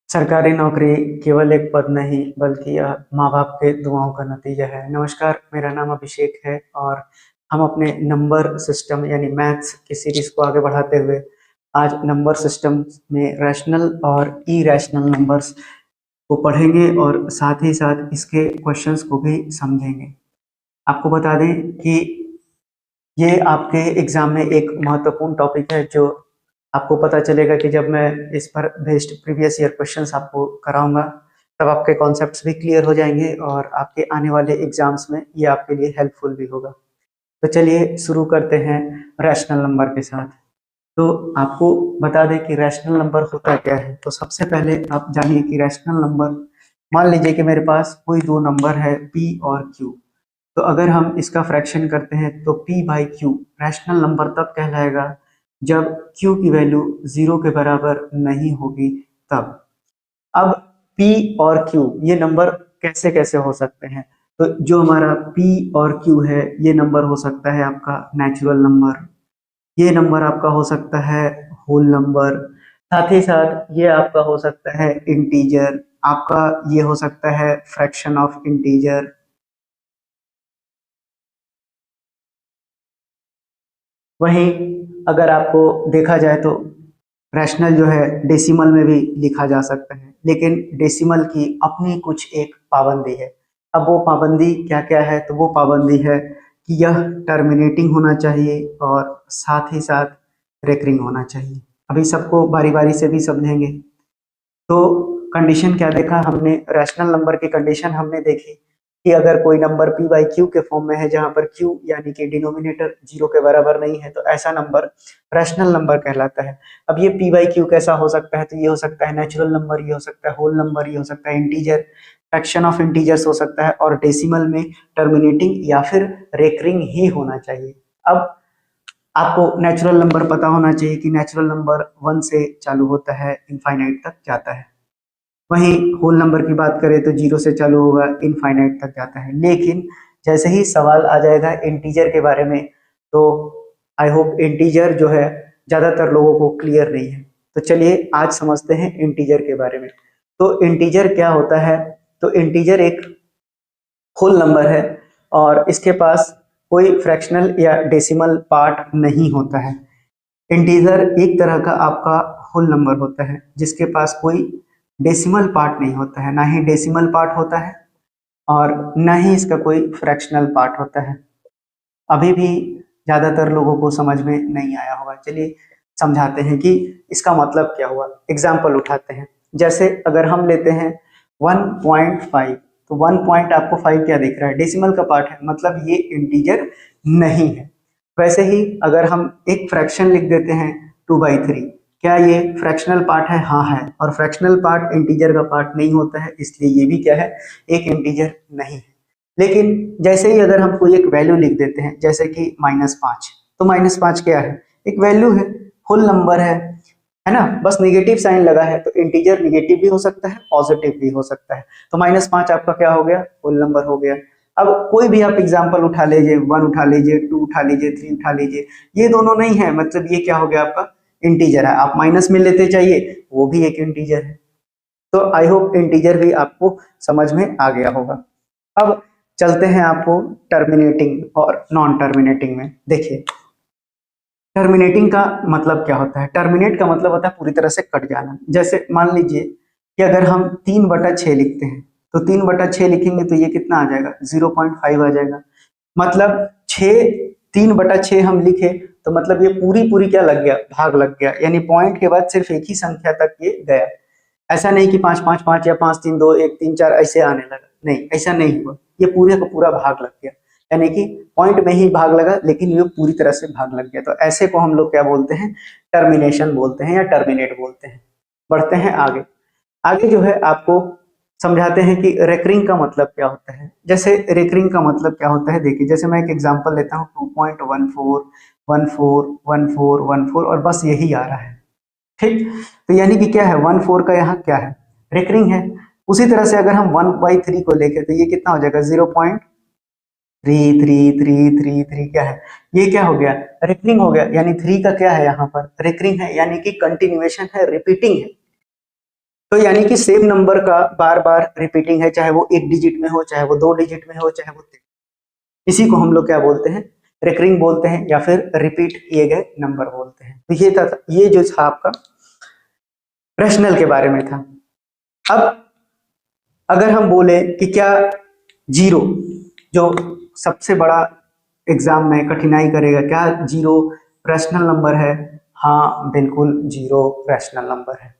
सरकारी नौकरी केवल एक पद नहीं बल्कि यह माँ बाप के दुआओं का नतीजा है। नमस्कार, मेरा नाम अभिषेक है और हम अपने नंबर सिस्टम यानी मैथ्स की सीरीज को आगे बढ़ाते हुए आज नंबर सिस्टम में रैशनल और इरैशनल नंबर्स को पढ़ेंगे और साथ ही साथ इसके क्वेश्चंस को भी समझेंगे। आपको बता दें कि ये आपके एग्जाम में एक महत्वपूर्ण टॉपिक है जो आपको पता चलेगा कि जब मैं इस पर बेस्ड प्रीवियस ईयर क्वेश्चंस आपको कराऊंगा तब आपके कॉन्सेप्ट्स भी क्लियर हो जाएंगे और आपके आने वाले एग्जाम्स में ये आपके लिए हेल्पफुल भी होगा। तो चलिए शुरू करते हैं रैशनल नंबर के साथ। तो आपको बता दें कि रैशनल नंबर होता क्या है। तो सबसे पहले आप जानिए कि रैशनल नंबर, मान लीजिए कि मेरे पास कोई दो नंबर है P और Q। तो अगर हम इसका फ्रैक्शन करते हैं तो P by Q rational number तब कहलाएगा जब Q की वैल्यू 0 के बराबर नहीं होगी तब। अब P और Q ये नंबर कैसे कैसे हो सकते हैं। तो जो हमारा P और Q है ये नंबर हो सकता है आपका नेचुरल नंबर, ये नंबर आपका हो सकता है होल नंबर, साथ ही साथ ये आपका हो सकता है इंटीजर, आपका ये हो सकता है फ्रैक्शन ऑफ इंटीजर। वहीं अगर आपको देखा जाए तो रैशनल जो है डेसिमल में भी लिखा जा सकता है, लेकिन डेसिमल की अपनी कुछ एक पाबंदी है। अब वो पाबंदी क्या क्या है, तो वो पाबंदी है कि यह टर्मिनेटिंग होना चाहिए और साथ ही साथ रेकरिंग होना चाहिए। अभी सबको बारी बारी से भी समझेंगे। तो कंडीशन क्या देखा हमने, रैशनल नंबर की कंडीशन हमने देखी कि अगर कोई नंबर p बाई क्यू के फॉर्म में है जहां पर q यानी कि डिनोमिनेटर 0 के बराबर नहीं है तो ऐसा नंबर रैशनल नंबर कहलाता है। अब ये p बाई क्यू कैसा हो सकता है, तो ये हो सकता है नेचुरल नंबर, ये हो सकता है होल नंबर, ये हो सकता है इंटीजर, फ्रैक्शन ऑफ इंटीजर्स हो सकता है और डेसिमल में टर्मिनेटिंग या फिर रेकरिंग ही होना चाहिए। अब आपको नेचुरल नंबर पता होना चाहिए कि नेचुरल नंबर 1 से चालू होता है, इनफाइनाइट तक जाता है। वहीं होल नंबर की बात करें तो 0 से चालू होगा, इनफाइनाइट तक जाता है। लेकिन जैसे ही सवाल आ जाएगा इंटीजर के बारे में तो आई होप इंटीजर जो है ज्यादातर लोगों को क्लियर नहीं है। तो चलिए आज समझते हैं इंटीजर के बारे में। तो इंटीजर क्या होता है, तो इंटीजर एक होल नंबर है और इसके पास कोई फ्रैक्शनल या डेसिमल पार्ट नहीं होता है। इंटीजर एक तरह का आपका होल नंबर होता है जिसके पास कोई डेसिमल पार्ट नहीं होता है, ना ही डेसिमल पार्ट होता है और ना ही इसका कोई फ्रैक्शनल पार्ट होता है। अभी भी ज्यादातर लोगों को समझ में नहीं आया होगा। चलिए समझाते हैं कि इसका मतलब क्या हुआ। एग्जाम्पल उठाते हैं, जैसे अगर हम लेते हैं 1.5, तो 1 पॉइंट आपको 5 क्या दिख रहा है, डेसिमल का पार्ट है, मतलब ये इंटीजर नहीं है। वैसे ही अगर हम एक फ्रैक्शन लिख देते हैं 2/3, क्या ये फ्रैक्शनल पार्ट है, हाँ है, और फ्रैक्शनल पार्ट इंटीजर का पार्ट नहीं होता है, इसलिए ये भी क्या है, एक इंटीजर नहीं है। लेकिन जैसे ही अगर हम कोई एक वैल्यू लिख देते हैं जैसे कि -5, तो -5 क्या है, एक वैल्यू है, होल नंबर है ना, बस निगेटिव साइन लगा है। तो इंटीजर निगेटिव भी हो सकता है, पॉजिटिव भी हो सकता है। तो -5 आपका क्या हो गया, होल नंबर हो गया। अब कोई भी आप एग्जांपल उठा लीजिए, 1 उठा लीजिए, 2 उठा लीजिए, 3 उठा लीजिए, ये दोनों नहीं है, मतलब ये क्या हो गया आपका इंटीजर है। आप माइनस में लेते चाहिए, वो भी एक इंटीजर है। तो आई होप इंटीजर भी आपको समझ में आ गया होगा। अब चलते हैं आपको टर्मिनेटिंग और नॉन टर्मिनेटिंग में। देखिए टर्मिनेटिंग का मतलब क्या होता है, टर्मिनेट का मतलब होता है पूरी तरह से कट जाना। जैसे मान लीजिए कि अगर हम 3/6 लिखते हैं तो 3/6 लिखेंगे तो ये कितना आ जाएगा, 0.5 आ जाएगा। मतलब 6, 3/6 हम लिखे तो मतलब ये पूरी पूरी क्या लग गया, भाग लग गया, यानी पॉइंट के बाद सिर्फ एक ही संख्या तक ये गया। ऐसा नहीं कि 5 5 5 या 5 3 2 1 3 4 ऐसे आने लगा, नहीं ऐसा नहीं हुआ, ये पूरे का पूरा भाग लग गया, यानी कि पॉइंट में ही भाग लगा लेकिन ये पूरी तरह से भाग लग गया। तो ऐसे को हम लोग क्या बोलते हैं, टर्मिनेशन बोलते हैं या टर्मिनेट बोलते हैं। बढ़ते हैं आगे। आगे जो है आपको समझाते हैं कि रेकरिंग का मतलब क्या होता है। जैसे रेकरिंग का मतलब क्या होता है, देखिए जैसे मैं एक एग्जांपल लेता हूँ 2.14 14 14 14 और बस यही आ रहा है, ठीक। तो यानी कि क्या है, 1 4 का यहाँ क्या है, रेकरिंग है। उसी तरह से अगर हम 1/3 को लेके तो ये कितना हो जाएगा, 0.333333 क्या है, ये क्या हो गया, रेकरिंग हो गया। यानी 3 का क्या है यहाँ पर, रेकरिंग है, यानी कि कंटिन्यूएशन है, रिपीटिंग है। तो यानी कि सेम नंबर का बार बार रिपीटिंग है, चाहे वो 1 डिजिट में हो, चाहे वो 2 डिजिट में हो, चाहे वो 3, इसी को हम लोग क्या बोलते हैं, रिकरिंग बोलते हैं, या फिर रिपीट किए गए नंबर बोलते हैं। तो ये जो था आपका रैशनल के बारे में था। अब अगर हम बोले कि क्या जीरो, जो सबसे बड़ा एग्जाम में कठिनाई करेगा, क्या जीरो रैशनल नंबर है? हाँ बिल्कुल, जीरो रैशनल नंबर है।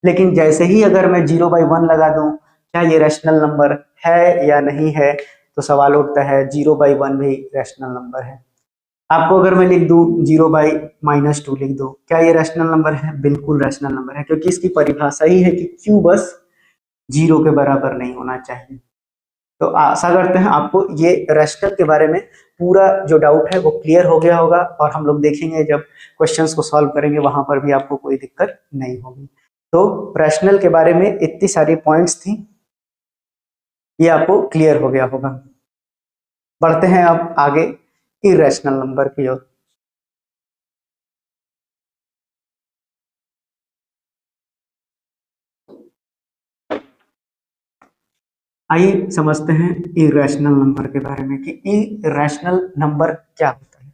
लेकिन जैसे ही अगर मैं 0/1 लगा दूं, क्या ये रैशनल नंबर है या नहीं है? तो सवाल उठता है 0/1 भी रैशनल नंबर है। आपको अगर मैं लिख दूं 0/-2 लिख दो, क्या ये रैशनल नंबर है? बिल्कुल रैशनल नंबर है, क्योंकि इसकी परिभाषा ही है कि क्यू बस 0 के बराबर नहीं होना चाहिए। तो आशा करते हैं आपको ये रैशनल के बारे में पूरा जो डाउट है वो क्लियर हो गया होगा, और हम लोग देखेंगे जब क्वेश्चंस को सॉल्व करेंगे वहां पर भी आपको कोई दिक्कत नहीं होगी। तो रैशनल के बारे में इतनी सारी पॉइंट्स थी, ये आपको क्लियर हो गया होगा। बढ़ते हैं अब आगे इरेशनल नंबर की ओर। आइए समझते हैं इरेशनल नंबर के बारे में कि इरेशनल नंबर क्या होता है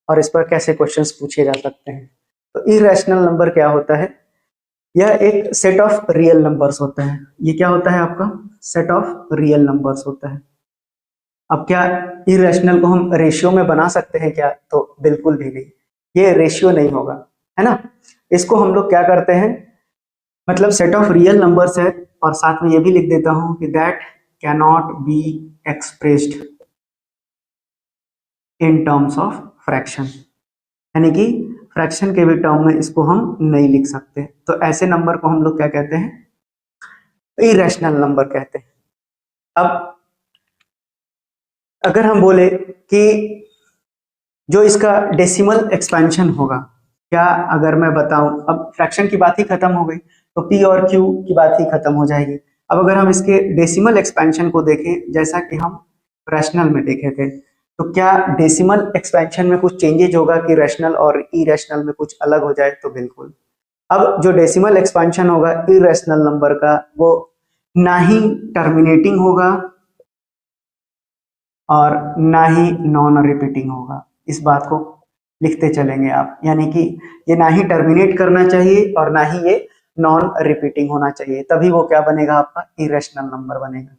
और इस पर कैसे क्वेश्चंस पूछे जा सकते हैं। तो इरेशनल नंबर क्या होता है? यह एक सेट ऑफ रियल नंबर्स होता है। ये क्या होता है आपका? सेट ऑफ रियल नंबर्स होता है। अब क्या इरेशनल को हम रेशियो में बना सकते हैं क्या? तो बिल्कुल भी नहीं, ये रेशियो नहीं होगा, है ना। इसको हम लोग क्या करते हैं, मतलब सेट ऑफ रियल नंबर्स है, और साथ में ये भी लिख देता हूं कि that can not be expressed in terms of fraction, यानी कि फ्रैक्शन के भी टर्म में इसको हम नहीं लिख सकते। तो ऐसे नंबर को हम लोग क्या कहते हैं? इरेशनल नंबर कहते हैं। अब अगर हम बोले कि जो इसका डेसिमल एक्सपेंशन होगा, क्या अगर मैं बताऊं, अब फ्रैक्शन की बात ही खत्म हो गई तो पी और क्यू की बात ही खत्म हो जाएगी। अब अगर हम इसके डेसिमल एक्सपेंशन को देखें, जैसा कि हम रैशनल में देखे थे, तो क्या डेसिमल एक्सपेंशन में कुछ चेंजेज होगा कि रैशनल और इरेशनल में कुछ अलग हो जाए? तो बिल्कुल। अब जो डेसिमल एक्सपेंशन होगा इरेशनल नंबर का, वो ना ही टर्मिनेटिंग होगा और ना ही नॉन रिपीटिंग होगा। इस बात को लिखते चलेंगे आप, यानी कि ये ना ही टर्मिनेट करना चाहिए और ना ही ये नॉन रिपीटिंग होना चाहिए, तभी वो क्या बनेगा? आपका इरेशनल नंबर बनेगा।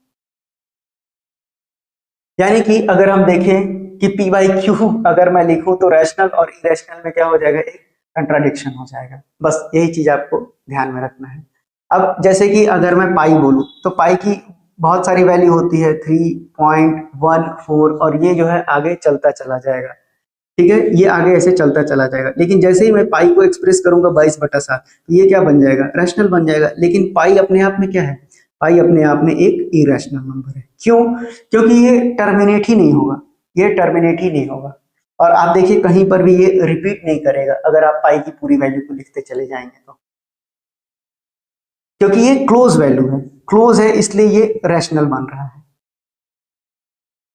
यानी कि अगर हम देखें कि पी बाई क्यू अगर मैं लिखूं तो रैशनल और इरेशनल में क्या हो जाएगा? एक कंट्राडिक्शन हो जाएगा। बस यही चीज आपको ध्यान में रखना है। अब जैसे कि अगर मैं पाई बोलूं, तो पाई की बहुत सारी वैल्यू होती है, 3.14, और ये जो है आगे चलता चला जाएगा, ठीक है, ये आगे ऐसे चलता चला जाएगा। लेकिन जैसे ही मैं पाई को एक्सप्रेस करूंगा 22/7, तो ये क्या बन जाएगा? रैशनल बन जाएगा। लेकिन पाई अपने आप में क्या है? पाई अपने आप में एक इरेशनल नंबर है। क्यों? क्योंकि ये टर्मिनेट ही नहीं होगा, ये टर्मिनेट ही नहीं होगा, और आप देखिए कहीं पर भी ये रिपीट नहीं करेगा अगर आप पाई की पूरी वैल्यू को लिखते चले जाएंगे तो, क्योंकि ये क्लोज वैल्यू है, क्लोज है, इसलिए ये रैशनल बन रहा है।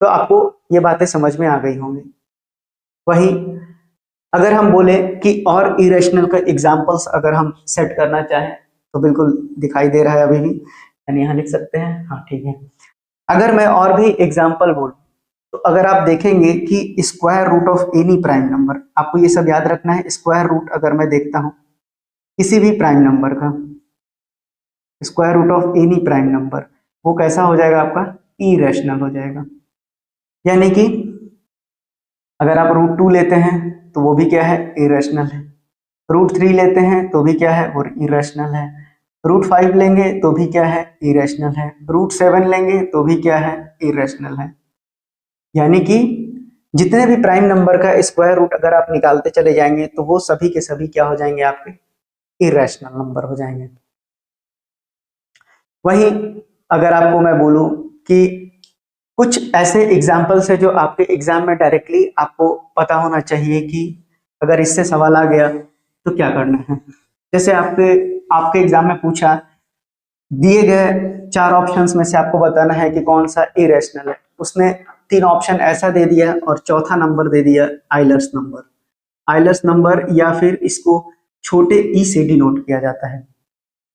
तो आपको ये बातें समझ में आ गई होंगी। वही अगर हम बोले कि और इरेशनल का एग्जांपल्स अगर हम सेट करना चाहें, तो बिल्कुल दिखाई दे रहा है अभी भी, यानी यहाँ लिख सकते हैं, हाँ ठीक है। अगर मैं और भी एग्जांपल बोलूं, तो अगर आप देखेंगे कि square root of any prime number, आपको ये सब याद रखना है। स्क्वायर रूट अगर मैं देखता हूं किसी भी प्राइम नंबर का, square root of any prime number, वो कैसा हो जाएगा? आपका इरेशनल हो जाएगा। यानी कि अगर आप √2 लेते हैं तो वो भी क्या है? इरेशनल है। √3 लेते हैं तो भी क्या है? वो इरेशनल है। √5 लेंगे तो भी क्या है? इरेशनल है। √7 लेंगे तो भी क्या है? इरेशनल है। यानी कि जितने भी प्राइम नंबर का स्क्वायर रूट अगर आप निकालते चले जाएंगे तो वो सभी के सभी क्या हो जाएंगे? आपके इरेशनल नंबर हो जाएंगे। वही अगर आपको मैं बोलूं कि कुछ ऐसे एग्जाम्पल्स है जो आपके एग्जाम में डायरेक्टली आपको पता होना चाहिए कि अगर इससे सवाल आ गया तो क्या करना है। जैसे आपके आपके एग्जाम में पूछा, दिए गए 4 ऑप्शंस में से आपको बताना है कि कौन सा इरेशनल है। उसने 3 ऑप्शन ऐसा दे दिया और चौथा नंबर दे दिया आइलर्स नंबर। आइलर्स नंबर या फिर इसको छोटे ई से डिनोट किया जाता है।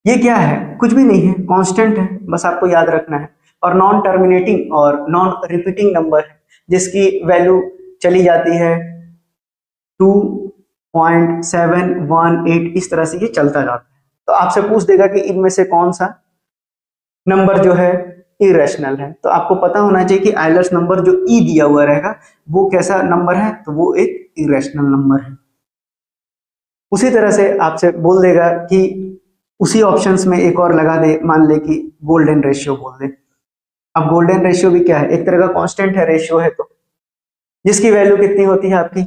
ये क्या है, कुछ भी नहीं है, कांस्टेंट है, बस आपको याद रखना है। और नॉन टर्मिनेटिंग और नॉन रिपीटिंग नंबर है जिसकी वैल्यू चली जाती है 2.718, इस तरह से ये चलता जाता है। तो आपसे पूछ देगा कि इनमें से कौन सा नंबर जो है इरेशनल है, तो आपको पता होना चाहिए कि आइलर्स नंबर जो ई दिया हुआ रहेगा वो कैसा नंबर है, तो वो एक इरेशनल नंबर है। उसी तरह से आपसे बोल देगा कि उसी ऑप्शंस में एक और लगा दे, मान ले कि गोल्डन रेशियो बोल दे। अब गोल्डन रेशियो भी क्या है, एक तरह का कांस्टेंट है, रेशियो है, तो जिसकी वैल्यू कितनी होती है आपकी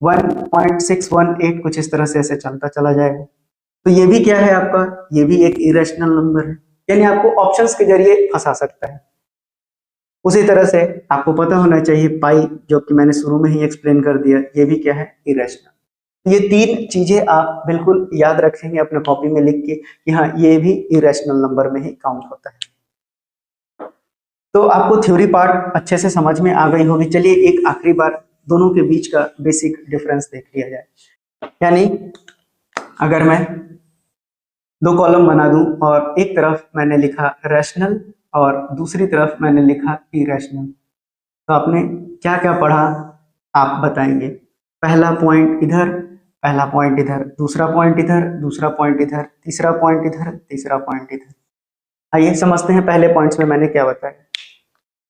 1.618, कुछ इस तरह से ऐसे चलता चला जाएगा। तो ये भी क्या है आपका, ये भी एक इरेशनल नंबर है, यानी आपको ऑप्शंस के जरिए फंसा सकता है। उसी तरह से आपको पता होना चाहिए पाई, जो कि मैंने शुरू में ही एक्सप्लेन कर दिया, ये भी क्या है, इरेशनल। ये तीन चीजें आप बिल्कुल याद रखेंगे अपने कॉपी में लिख के कि हाँ ये भी इरेशनल नंबर में ही काउंट होता है। तो आपको थ्योरी पार्ट अच्छे से समझ में आ गई होगी। चलिए एक आखिरी बार दोनों के बीच का बेसिक डिफरेंस देख लिया जाए। यानी अगर मैं दो कॉलम बना दूं और एक तरफ मैंने लिखा रैशनल और दूसरी तरफ मैंने लिखा इरेशनल, तो आपने क्या क्या पढ़ा आप बताएंगे। पहला पॉइंट इधर, पहला पॉइंट इधर, दूसरा पॉइंट इधर, दूसरा पॉइंट इधर, तीसरा पॉइंट इधर, तीसरा पॉइंट इधर। आइए समझते हैं पहले पॉइंट्स में मैंने क्या बताया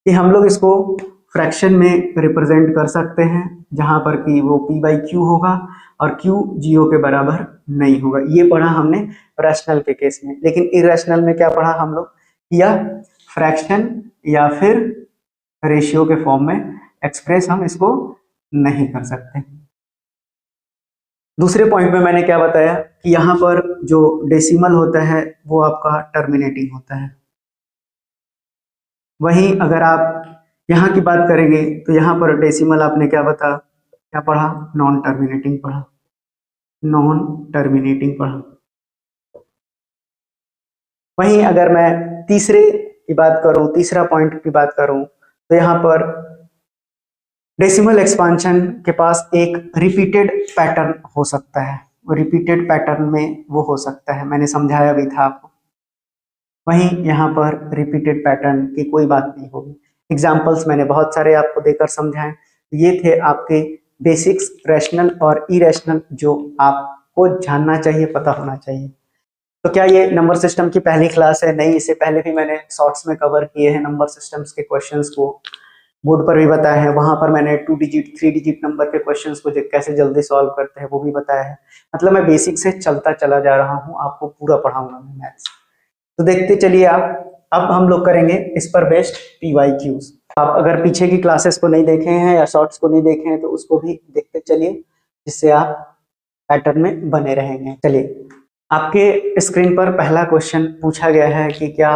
कि हम लोग इसको फ्रैक्शन में रिप्रेजेंट कर सकते हैं, जहां पर कि वो p/q होगा और q 0 के बराबर नहीं होगा। ये पढ़ा हमने रैशनल के केस में। लेकिन इरेशनल में क्या पढ़ा हम लोग, या फ्रैक्शन या फिर रेशियो के फॉर्म में एक्सप्रेस हम इसको नहीं कर सकते। दूसरे पॉइंट में मैंने क्या बताया कि यहाँ पर जो डेसिमल होता है वो आपका टर्मिनेटिंग होता है। वहीं अगर आप यहाँ की बात करेंगे तो यहाँ पर डेसिमल आपने क्या पढ़ा, नॉन टर्मिनेटिंग पढ़ा, नॉन टर्मिनेटिंग पढ़ा। वहीं अगर मैं तीसरे की बात करूं, तीसरा पॉइंट की बात करूं, तो यहाँ पर डेसिमल एक्सपांशन के पास एक रिपीटेड पैटर्न हो सकता है, वो रिपीटेड पैटर्न में वो हो सकता है, मैंने समझाया भी था आपको। वहीं यहाँ पर रिपीटेड पैटर्न की कोई बात नहीं होगी। एग्जाम्पल्स मैंने बहुत सारे आपको देकर समझाए। ये थे आपके बेसिक्स रैशनल और इरेशनल, जो आपको जानना चाहिए, पता होना चाहिए। तो क्या ये नंबर सिस्टम की पहली क्लास है? नहीं, इससे पहले भी मैंने शॉर्ट्स में कवर किए हैं नंबर सिस्टम्स के क्वेश्चंस को, बोर्ड पर भी बताया है। वहां पर मैंने 2 डिजिट 3 डिजिट नंबर के क्वेश्चंस को कैसे जल्दी सॉल्व करते हैं वो भी बताया है। मतलब मैं बेसिक से चलता चला जा रहा हूँ, आपको पूरा पढ़ाऊंगा मैं मैथ्स। तो देखते चलिए आप, अब हम लोग करेंगे इस पर बेस्ड PYQs। आप अगर पीछे की क्लासेस को नहीं देखे हैं या शॉर्ट्स को नहीं देखे हैं तो उसको भी देखते चलिए, जिससे आप पैटर्न में बने रहेंगे। चलिए, आपके स्क्रीन पर पहला क्वेश्चन पूछा गया है कि क्या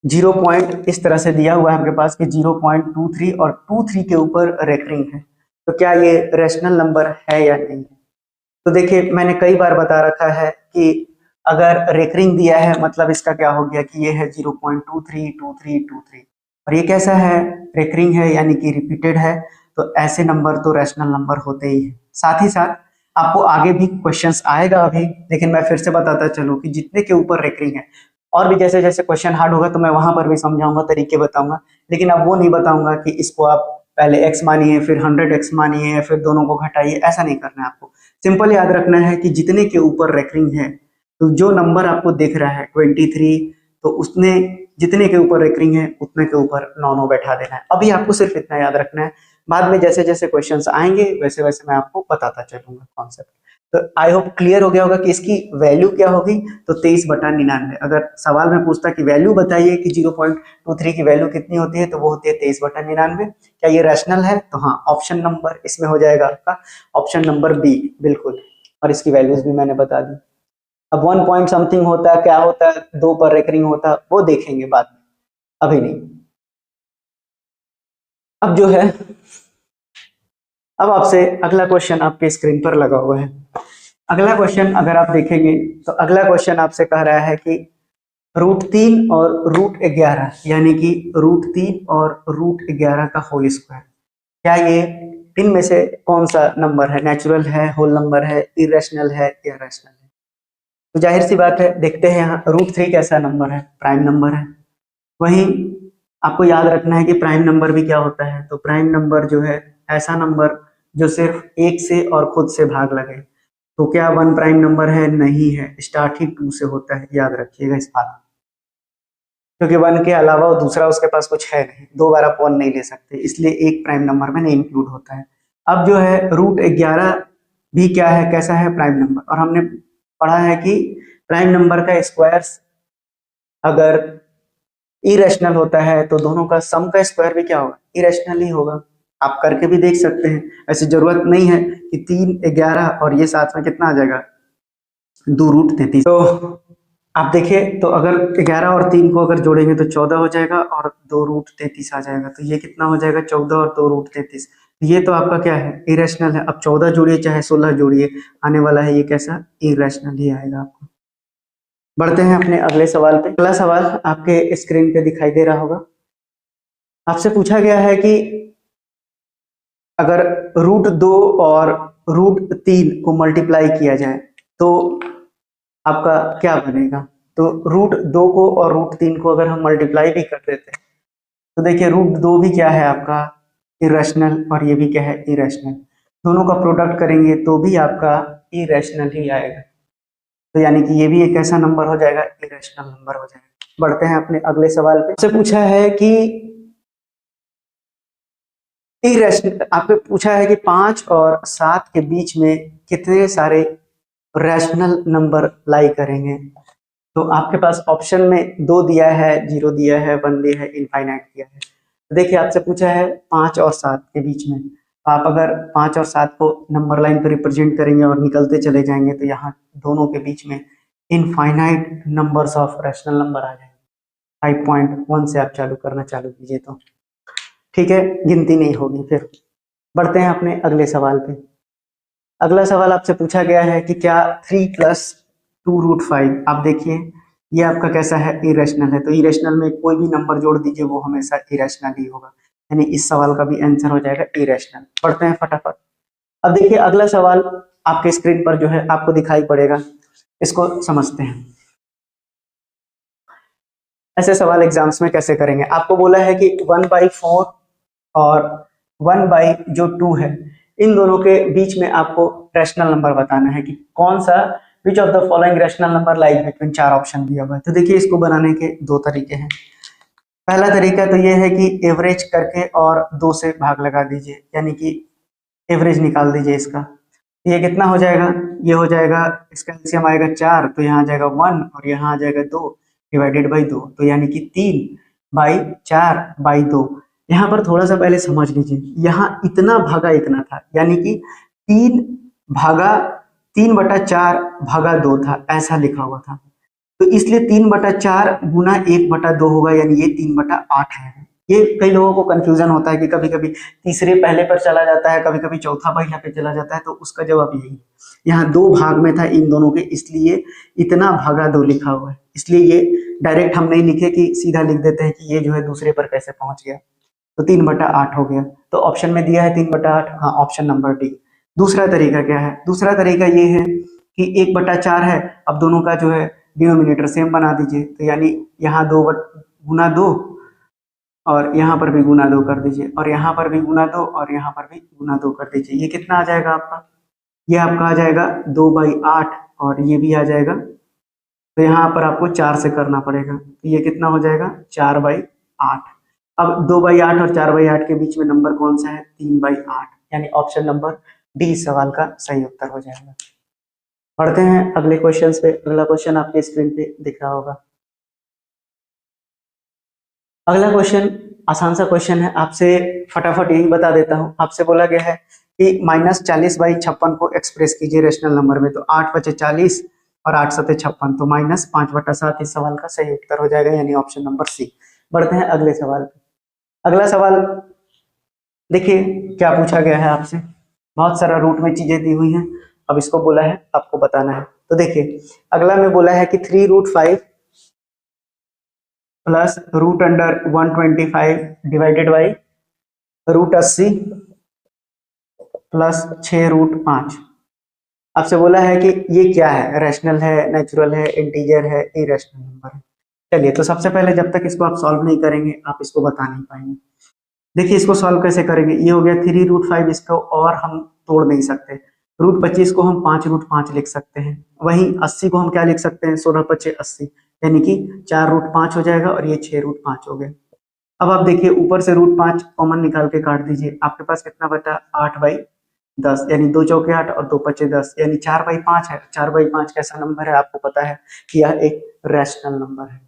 0 पॉइंट इस तरह से दिया हुआ है आपके पास कि 0.23 और 23 के ऊपर रेकरिंग है, तो क्या ये रैशनल नंबर है या नहीं। तो देखिए मैंने कई बार बता रखा है कि अगर रेकरिंग दिया है मतलब इसका क्या हो गया कि ये है 0.232323, और ये कैसा है, रेकरिंग है यानी कि रिपीटेड है, तो ऐसे नंबर तो रैशनल नंबर होते ही है। साथ ही साथ आपको आगे भी क्वेश्चंस आएगा अभी, लेकिन मैं फिर से बताता चलूं कि जितने के ऊपर रेकरिंग है, और भी जैसे जैसे क्वेश्चन हार्ड होगा तो मैं वहां पर भी समझाऊंगा, तरीके बताऊंगा, लेकिन अब वो नहीं बताऊंगा कि इसको आप पहले x मानिए फिर 100x मानिए फिर दोनों को घटाइए, ऐसा नहीं करना है आपको। सिंपल याद रखना है कि जितने के ऊपर रेकरिंग है, तो जो नंबर आपको दिख रहा है 23, तो उसने जितने के ऊपर रेकरिंग है उतने के ऊपर 9 बैठा देना है। अभी आपको सिर्फ इतना याद रखना है, बाद में जैसे जैसे क्वेश्चंस आएंगे वैसे वैसे मैं आपको बताता चलूंगा कॉन्सेप्ट। तो आई होप क्लियर हो गया होगा कि इसकी वैल्यू क्या होगी। तो 23/99। अगर सवाल में पूछता कि वैल्यू बताइए कि 0.23 की वैल्यू कितनी होती है, तो वो होती है 23/99। क्या ये रैशनल है? तो हाँ, ऑप्शन नंबर इसमें हो जाएगा आपका ऑप्शन नंबर बी, बिल्कुल। और इसकी वैल्यूज भी मैंने बता दी। अब 1 पॉइंट समथिंग होता है, क्या होता है, 2 पर रेकरिंग होता है, वो देखेंगे बाद में, अभी नहीं। अब जो है, अब आपसे अगला क्वेश्चन आपके स्क्रीन पर लगा हुआ है। अगला क्वेश्चन अगर आप देखेंगे तो अगला क्वेश्चन आपसे कह रहा है कि √3 और √11 यानी कि √3 और √11 का होल स्क्वायर, क्या ये इनमें से कौन सा नंबर है, नेचुरल है, होल नंबर है, इरेशनल है या रैशनल है। तो जाहिर सी बात है, देखते हैं यहाँ √3 कैसा नंबर है, प्राइम नंबर है। वहीं आपको याद रखना है कि प्राइम नंबर भी क्या होता है, तो प्राइम नंबर जो है ऐसा नंबर जो सिर्फ एक से और खुद से भाग लगे। तो क्या 1 प्राइम नंबर है? नहीं है, स्टार्ट ही 2 से होता है, याद रखिएगा इस बात, क्योंकि 1 के अलावा वो दूसरा उसके पास कुछ है नहीं, 2 बार आप 1 नहीं ले सकते, इसलिए एक प्राइम नंबर में नहीं इंक्लूड होता है। अब जो है √11 भी क्या है, कैसा है? Prime number. और हमने पढ़ा है कि प्राइम नंबर का स्क्वायर्स अगर इरेशनल होता है तो दोनों का सम का स्क्वायर भी क्या होगा? इरेशनल ही होगा। आप करके भी देख सकते हैं, ऐसी जरूरत नहीं है कि 3, 11 और ये साथ में कितना आ जाएगा, 2√33। तो आप देखिए, तो अगर 11 और 3 को अगर जोड़ेंगे तो 14 हो जाएगा और 2√33 आ जाएगा, तो ये कितना हो जाएगा? 14 और 2√33। ये तो आपका क्या है? इरेशनल है। अब 14 जोड़िए चाहे 16 जोड़िए, आने वाला है ये कैसा? इरेशनल ही आएगा आपको। बढ़ते हैं अपने अगले सवाल पे। अगला सवाल आपके स्क्रीन पे दिखाई दे रहा होगा। आपसे पूछा गया है कि अगर √2 और √3 को मल्टीप्लाई किया जाए तो आपका क्या बनेगा? तो √2 को और √3 को अगर हम मल्टीप्लाई भी कर देते हैं तो देखिए √2 भी क्या है आपका? इरेशनल, और ये भी क्या है? इरेशनल। दोनों का प्रोडक्ट करेंगे तो भी आपका इरेशनल ही आएगा, तो यानी कि ये भी एक ऐसा नंबर हो जाएगा, इरेशनल नंबर हो जाएगा। बढ़ते हैं अपने अगले सवाल पे। आपसे पूछा है कि इरेशनल, आपसे पूछा है कि 5 और 7 के बीच में कितने सारे रैशनल नंबर लाई करेंगे। तो आपके पास ऑप्शन में 2 दिया है, 0 दिया है, 1 दिया है, इनफाइनाइट दिया है। तो देखिए आपसे पूछा है 5 और 7 के बीच में, तो आप अगर 5 और 7 को नंबर लाइन पर रिप्रेजेंट करेंगे और निकलते चले जाएंगे तो यहाँ दोनों के बीच में infinite numbers of rational number आ जाएंगे। 5.1 से आप चालू करना चालू कीजिए तो ठीक है, गिनती नहीं होगी फिर। बढ़ते हैं अपने अगले सवाल पे। अगला सवाल आपसे पूछा गया है कि क्या 3 + 2√5, आप देखिए ये आपका कैसा है? इरेशनल है। तो इरेशनल में कोई भी नंबर जोड़ दीजिए वो हमेशा इरेशनल ही होगा, यानी इस सवाल का भी आंसर हो जाएगा इरेशनल। पढ़ते हैं फटाफट। अब देखिए अगला सवाल आपके स्क्रीन पर जो है आपको दिखाई पड़ेगा, इसको समझते हैं। ऐसे सवाल एग्जाम्स में कैसे करेंगे? आपको बोला है कि 1/4 और 1/2 है, इन दोनों के बीच में आपको रैशनल नंबर बताना है कि कौन सा, विच of the following rational number lies between, 4 option दिया हुआ है। तो देखिए इसको बनाने के 2 तरीके हैं। पहला तरीका तो ये है कि एवरेज करके और 2 से भाग लगा दीजिए, यानी कि एवरेज निकाल दीजिए इसका। ये कितना हो जाएगा? ये हो जाएगा, इसका एलसीएम आएगा 4, तो यहाँ आ जाएगा 1 और यहाँ आ जाएगा 2 डिवाइडेड बाई 2, तो यानी कि 3/4/2। यहाँ पर थोड़ा सा पहले समझ लीजिए, यहाँ इतना भागा इतना था, यानी कि 3/4 था, ऐसा लिखा हुआ था। तो इसलिए 3/4 गुना 1/2 होगा, यानी ये 3/8 है। ये कई लोगों को कंफ्यूजन होता है कि कभी कभी तीसरे पहले पर चला जाता है, कभी कभी चौथा पहला पे चला जाता है, तो उसका जवाब यही, यहाँ 2 भाग में था इन दोनों के, इसलिए इतना भागा 2 लिखा हुआ है। इसलिए ये डायरेक्ट हम नहीं लिखे कि सीधा लिख देते हैं कि ये जो है दूसरे पर कैसे पहुंच गया, तो 3/8 हो गया। तो ऑप्शन में दिया है 3/8, हाँ ऑप्शन नंबर डी। दूसरा तरीका क्या है? दूसरा तरीका ये है कि 1/4 है, अब दोनों का जो है डिनोमिनेटर सेम बना दीजिए, तो यानी यहाँ 2 गुना 2 और यहाँ पर भी गुना 2 कर दीजिए, और यहाँ पर भी गुना 2 और यहाँ पर भी गुना 2 कर दीजिए। ये कितना आ जाएगा आपका? ये आपका आ जाएगा 2/8 और ये भी आ जाएगा, तो यहाँ पर आपको 4 से करना पड़ेगा, तो ये कितना हो जाएगा? 4/8। अब 2/8 और 4/8 के बीच में नंबर कौन सा है? 3/8, यानी ऑप्शन नंबर डी सवाल का सही उत्तर हो जाएगा। पढ़ते हैं अगले क्वेश्चन पे। अगला क्वेश्चन आपके स्क्रीन पे दिख रहा होगा। अगला क्वेश्चन आसान सा क्वेश्चन है, आपसे फटाफट यही बता देता हूँ। आपसे बोला गया है कि -40/56 को एक्सप्रेस कीजिए रेशनल नंबर में, तो 8/40 और 8×7 56, तो -5/7 इस सवाल का सही उत्तर हो जाएगा, यानी ऑप्शन नंबर सी। बढ़ते हैं अगले सवाल पे। अगला सवाल देखिए क्या पूछा गया है आपसे, बहुत सारा रूट में चीजें दी हुई हैं, अब इसको बोला है आपको बताना है। तो देखिए अगला में बोला है कि 3√5 प्लस √125 डिवाइडेड बाई √80 प्लस 6√5। आपसे बोला है कि ये क्या है, रैशनल है, नेचुरल है, इंटीजर है, इरेशनल नंबर है। चलिए, तो सबसे पहले जब तक इसको आप सॉल्व नहीं करेंगे आप इसको बता नहीं पाएंगे। देखिए इसको सॉल्व कैसे करेंगे, ये हो गया 3√5, इसको और हम तोड़ नहीं सकते। √25 को हम 5√5 लिख सकते हैं। वहीं 80 को हम क्या लिख सकते हैं, 16×5 = 80, यानी कि 4√5 हो जाएगा और ये 6√5 हो गए। अब आप देखिए ऊपर से √5 कॉमन निकाल के काट दीजिए, आपके पास कितना बचा, 8/10, यानी 2 चौके 8 और 2 पचे 10, यानी 4/5 है। 4/5 कैसा नंबर है, आपको पता है कि यह एक रैशनल नंबर है,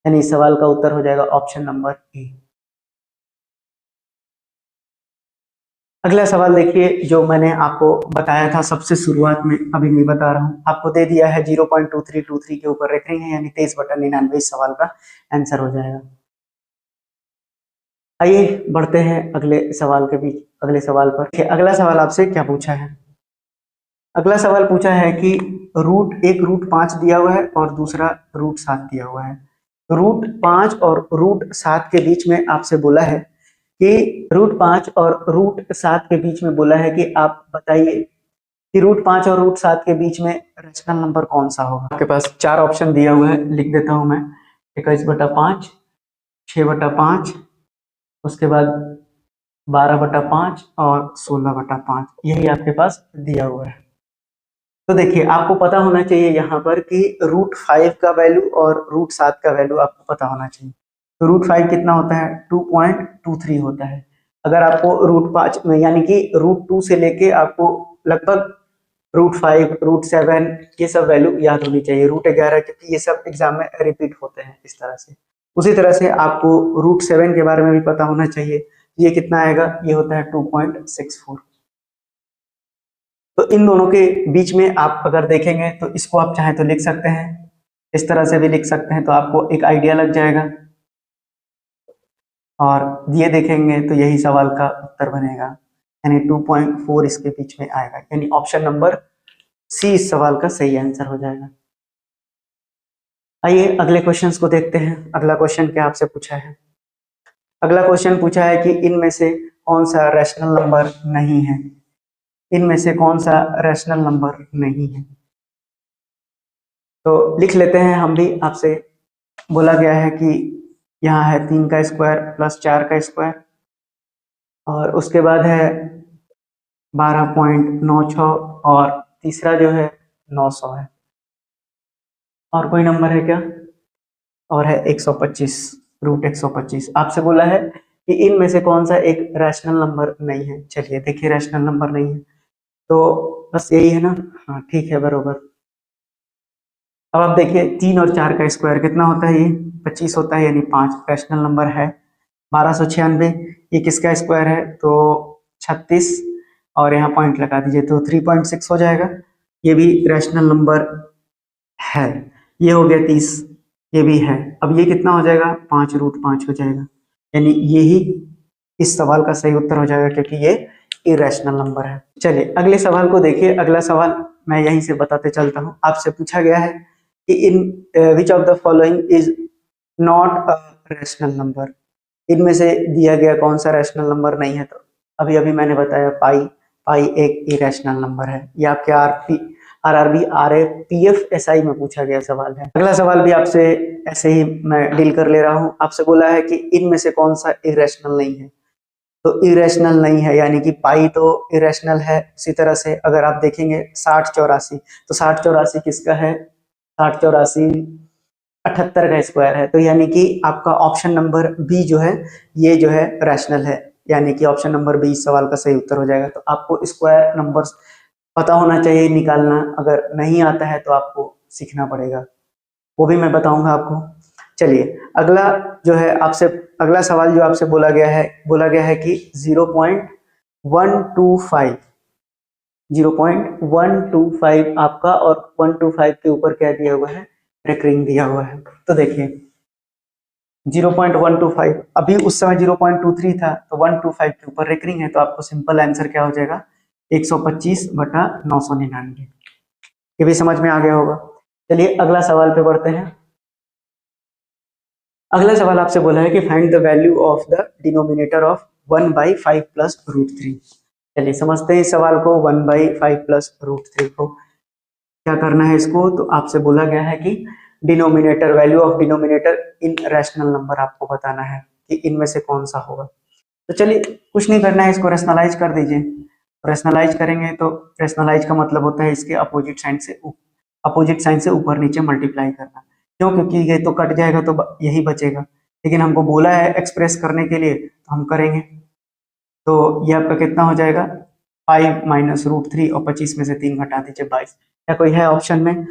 यानी इस सवाल का उत्तर हो जाएगा ऑप्शन नंबर ए। अगला सवाल देखिए, जो मैंने आपको बताया था सबसे शुरुआत में, अभी नहीं बता रहा हूं, आपको दे दिया है 0.2323 के ऊपर रेखनी है, यानी 23/99 इस सवाल का आंसर हो जाएगा। आइए बढ़ते हैं अगले सवाल पर। अगला सवाल आपसे क्या पूछा है, अगला सवाल पूछा है कि एक √5 दिया हुआ है और दूसरा √7 दिया हुआ है। √5 और √7 के बीच में आपसे बोला है कि √5 और √7 के बीच में बोला है कि आप बताइए कि √5 और √7 के बीच में रैशनल नंबर कौन सा होगा। आपके पास 4 ऑप्शन दिया हुआ है, लिख देता हूं मैं, 21/5, 6/5, उसके बाद 12/5 और 16/5, यही आपके पास दिया हुआ है। तो देखिए आपको पता होना चाहिए यहाँ पर कि √5 का वैल्यू और √7 का वैल्यू आपको पता होना चाहिए। तो √5 कितना होता है, 2.23 होता है। अगर आपको √5 में यानी कि √2 से लेके आपको लगभग √5, √7 ये सब वैल्यू याद होनी चाहिए, √11, क्योंकि ये सब एग्जाम में रिपीट होते हैं इस तरह से। उसी तरह से आपको √7 के बारे में भी पता होना चाहिए, ये कितना आएगा, ये होता है 2.64। तो इन दोनों के बीच में आप अगर देखेंगे तो इसको आप चाहे तो लिख सकते हैं, इस तरह से भी लिख सकते हैं, तो आपको एक आइडिया लग जाएगा। और ये देखेंगे तो यही सवाल का उत्तर बनेगा, यानी 2.4 इसके बीच में आएगा, यानी ऑप्शन नंबर सी इस सवाल का सही आंसर हो जाएगा। आइए अगले क्वेश्चंस को देखते हैं। अगला क्वेश्चन क्या आपसे पूछा है, अगला क्वेश्चन पूछा है कि इनमें से कौन सा रैशनल नंबर नहीं है, इनमें से कौन सा रैशनल नंबर नहीं है। तो लिख लेते हैं हम भी, आपसे बोला गया है कि यहाँ है 3 का स्क्वायर प्लस 4 का स्क्वायर, और उसके बाद है 12.96, और तीसरा जो है 900 है, और कोई नंबर है क्या, और है 125, √125। आपसे बोला है कि इनमें से कौन सा एक रैशनल नंबर नहीं है। चलिए देखिए, रैशनल नंबर नहीं है तो बस यही है ना, हाँ ठीक है, बरोबर। अब आप देखिए 3 और 4 का स्क्वायर कितना होता है, ये 25 होता है, यानी 5 रैशनल नंबर है। 1296 ये किसका स्क्वायर है, तो 36, और यहाँ पॉइंट लगा दीजिए तो 3.6 हो जाएगा, ये भी रैशनल नंबर है। ये हो गया 30, ये भी है। अब ये कितना हो जाएगा, 5√5 हो जाएगा, यानी ये ही इस सवाल का सही उत्तर हो जाएगा, क्योंकि ये इरेशनल नंबर है। चलिए अगले सवाल को देखिए। अगला सवाल मैं यहीं से बताते चलता हूँ। आपसे पूछा गया है कि in which of the following is not a rational number, इनमें से दिया गया कौन सा रैशनल नंबर नहीं है। तो अभी अभी मैंने बताया पाई एक इरेशनल नंबर है। ये आपके आरआरबी, आरएफ, पीएफ, एसआई में पूछा गया सवाल है। अगला सवाल भी आपसे ऐसे ही मैं डील कर ले रहा हूँ। आपसे बोला है कि इनमें से कौन सा इरेशनल नहीं है, तो इरेशनल नहीं है, यानी कि पाई तो इरेशनल है। उसी तरह से अगर आप देखेंगे 6084, तो 6084 किसका है, 6084 78 का स्क्वायर है, तो यानी कि आपका ऑप्शन नंबर बी जो है, ये जो है रैशनल है, यानी कि ऑप्शन नंबर बी इस सवाल का सही उत्तर हो जाएगा। तो आपको स्क्वायर नंबर्स पता होना चाहिए निकालना, अगर नहीं आता है तो आपको सीखना पड़ेगा, वो भी मैं बताऊंगा आपको। चलिए अगला जो है आपसे, अगला सवाल जो आपसे बोला गया है कि 0.125 0.125 आपका, और 125 के ऊपर क्या दिया हुआ है, रेकरिंग दिया हुआ है। तो देखिए 0.125, अभी उस समय 0.23 था, तो 125 के ऊपर रेकरिंग है, तो आपको सिंपल आंसर क्या हो जाएगा, 125/999। ये भी समझ में आ गया होगा। चलिए अगला सवाल पे बढ़ते हैं। अगला सवाल आपसे बोला है कि find the value of the denominator of 1/5 + √3, चलिए समझते हैं इस सवाल को। 1/5 प्लस √3 को क्या करना है इसको, तो आपसे बोला गया है कि denominator, value of denominator in rational number आपको बताना है कि इनमें से कौन सा होगा। तो चलिए कुछ नहीं करना है, इसको रैशनलाइज कर दीजिए। रैशनलाइज करेंगे तो रैशनलाइज का मतलब होता है इसके अपोजिट साइन से ऊपर नीचे मल्टीप्लाई करना। क्यों? क्योंकि ये तो कट जाएगा तो यही बचेगा, लेकिन हमको बोला है एक्सप्रेस करने के लिए तो हम करेंगे। तो ये आपका कितना हो जाएगा, 5 माइनस √3 और 25 में से 3 घटा दीजिए 22। क्या कोई है ऑप्शन में?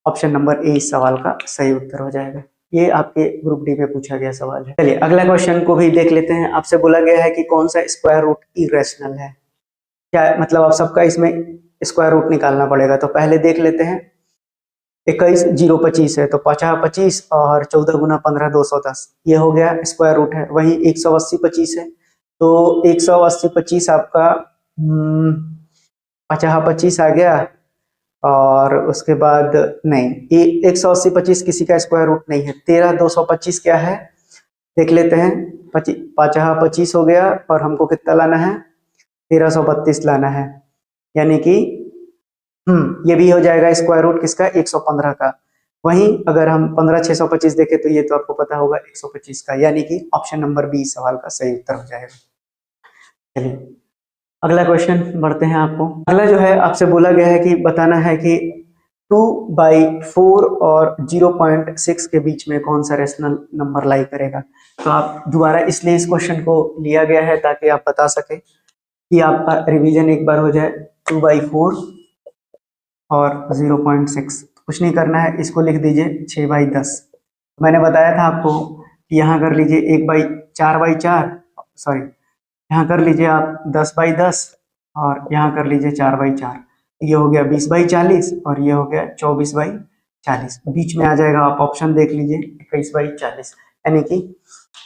ऑप्शन नंबर ए इस सवाल का सही उत्तर हो जाएगा। ये आपके ग्रुप डी में पूछा गया सवाल है। चलिए अगला क्वेश्चन को भी देख लेते हैं। आपसे बोला गया है कि कौन सा स्क्वायर रूट इरेशनल है। क्या मतलब आप सबका इसमें स्क्वायर रूट निकालना पड़ेगा, तो पहले देख लेते हैं। 21 0 25 है तो 50 25 और 14 गुना 15 210, ये हो गया स्क्वायर रूट है। वही 180 25 है तो 180 25 आपका 50 25 आ गया, और उसके बाद नहीं, 180 25 किसी का स्क्वायर रूट नहीं है। 13 225 क्या है देख लेते हैं। 50 25 हो गया और हमको कितना लाना है, 1332 लाना है, यानी कि ये भी हो जाएगा स्क्वायर रूट किसका, 115 का। वहीं अगर हम 15 625 देखें तो ये तो आपको पता होगा 125 का, यानी कि ऑप्शन नंबर बी सवाल का सही उत्तर हो जाएगा। चलिए अगला क्वेश्चन बढ़ते हैं। आपको अगला जो है आपसे बोला गया है कि बताना है कि 2/4 और 0.6 के बीच में कौन सा रेशनल नंबर लाई करेगा। तो आप दोबारा इसलिए इस क्वेश्चन को लिया गया है ताकि आप बता सके कि आपका रिवीजन एक बार हो जाए। 2/4 और 0.6, कुछ नहीं करना है, इसको लिख दीजिए 6/10। मैंने बताया था आपको कि यहाँ कर लीजिए 4/4, सॉरी यहाँ कर लीजिए आप 10/10 और यहाँ कर लीजिए 4/4। ये हो गया 20/40 और ये हो गया 24/40। बीच में आ जाएगा, आप ऑप्शन देख लीजिए 21/40, यानी कि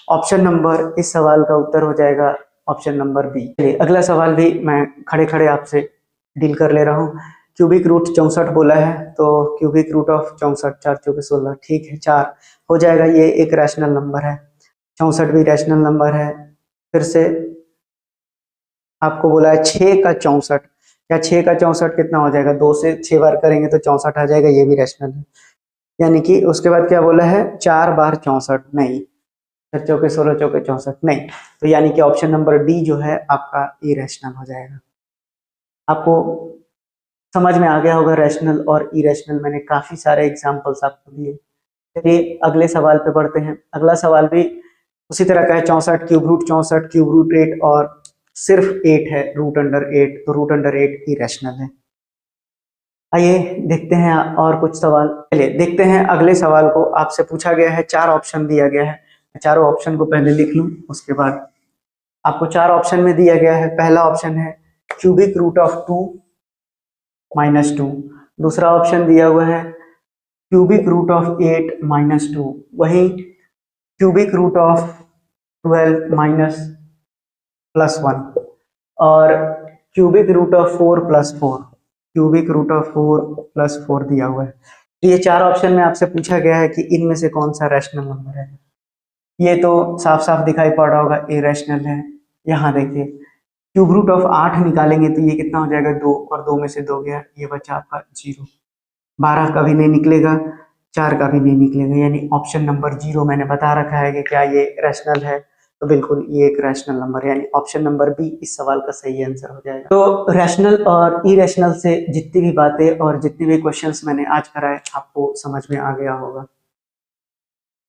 ऑप्शन नंबर इस सवाल का उत्तर हो जाएगा ऑप्शन नंबर बी। अगला सवाल भी मैं खड़े खड़े आपसे डील कर ले रहा हूँ। क्यूबिक रूट 64 बोला है, तो क्यूबिक रूट ऑफ 64, 4 चौके 16, ठीक है 4 हो जाएगा। ये एक रैशनल नंबर है, 64 भी रैशनल नंबर है। फिर से आपको बोला है 6 का 64, क्या 6 का 64 कितना हो जाएगा, 2 से 6 बार करेंगे तो 64 आ जाएगा, ये भी रैशनल है। यानी कि उसके बाद क्या बोला है, 4 बार 64 नहीं, 4 चौके 16 चौके 64 नहीं, तो यानी कि ऑप्शन नंबर डी जो है आपका इरेशनल हो जाएगा। आपको समझ में आ गया होगा रैशनल और इरेशनल, मैंने काफी सारे एग्जांपल्स आपको दिए। चलिए अगले सवाल पे बढ़ते हैं। अगला सवाल भी उसी तरह का है, 64 क्यूब रूट 64 क्यूब रूट 8 और सिर्फ 8 है √8, तो √8 इरेशनल है। आइए देखते हैं और कुछ सवाल। चलिए देखते हैं अगले सवाल को। आपसे पूछा गया है, 4 ऑप्शन दिया गया है, चारों ऑप्शन को पहले लिख लूं, उसके बाद आपको 4 ऑप्शन में दिया गया है। पहला ऑप्शन है क्यूबिक रूट ऑफ 2 - 2, दूसरा ऑप्शन दिया हुआ है क्यूबिक रूट ऑफ 8 - 2, वही क्यूबिक रूट ऑफ 12 +1 और cubic root of 4 + 4, cubic root of 4 + 4 दिया हुआ है। तो ये 4 ऑप्शन में आपसे पूछा गया है कि इनमें से कौन सा रैशनल नंबर है। ये तो साफ साफ दिखाई पड़ रहा होगा इरेशनल है। यहाँ देखिए क्यूब रूट ऑफ 8 निकालेंगे तो ये कितना हो जाएगा, 2 और 2 में से 2 गया, ये बचा आपका 0। 12 का भी नहीं निकलेगा, 4 का भी नहीं निकलेगा, यानी ऑप्शन नंबर 0 मैंने बता रखा है कि क्या ये रैशनल है, तो बिल्कुल ये एक रैशनल नंबर है, यानी ऑप्शन नंबर बी इस सवाल का सही आंसर हो जाएगा। तो रैशनल और इरेशनल से जितनी भी बातें और जितने भी क्वेश्चंस मैंने आज कराए आपको समझ में आ गया होगा।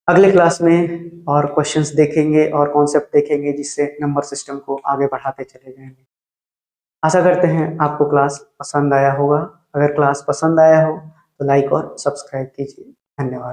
अगले क्लास में और क्वेश्चंस देखेंगे और कॉन्सेप्ट देखेंगे जिससे नंबर सिस्टम को आगे बढ़ाते चले जाएंगे। आशा करते हैं आपको क्लास पसंद आया होगा। अगर क्लास पसंद आया हो तो लाइक और सब्सक्राइब कीजिए। धन्यवाद।